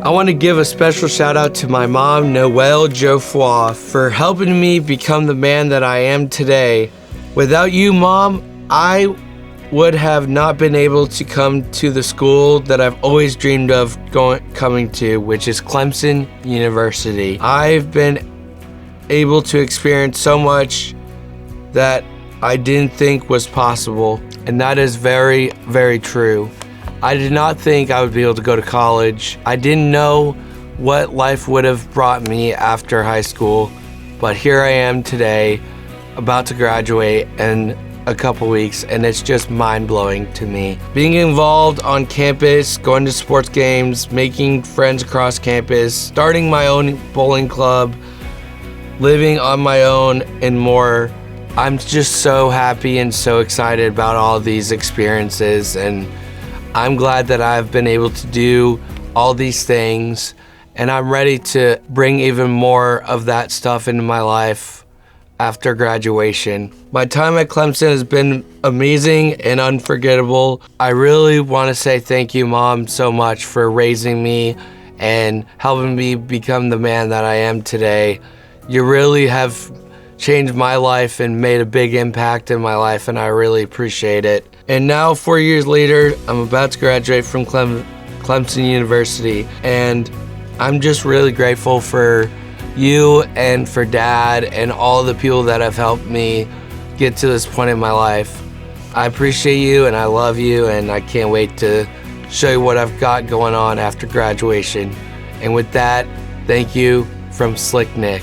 I want to give a special shout out to my mom, Noelle Geoffrey, for helping me become the man that I am today. Without you, Mom, I would have not been able to come to the school that I've always dreamed of coming to, which is Clemson University. I've been able to experience so much that I didn't think was possible, and that is very, very true. I did not think I would be able to go to college. I didn't know what life would have brought me after high school, but here I am today, about to graduate in a couple weeks, and it's just mind-blowing to me. Being involved on campus, going to sports games, making friends across campus, starting my own bowling club, living on my own, and more. I'm just so happy and so excited about all these experiences, and I'm glad that I've been able to do all these things, and I'm ready to bring even more of that stuff into my life after graduation. My time at Clemson has been amazing and unforgettable. I really want to say thank you, Mom, so much for raising me and helping me become the man that I am today. You really have changed my life and made a big impact in my life, and I really appreciate it. And now, 4 years later, I'm about to graduate from Clemson University, and I'm just really grateful for you and for Dad and all the people that have helped me get to this point in my life. I appreciate you, and I love you, and I can't wait to show you what I've got going on after graduation. And with that, thank you from Slick Nick.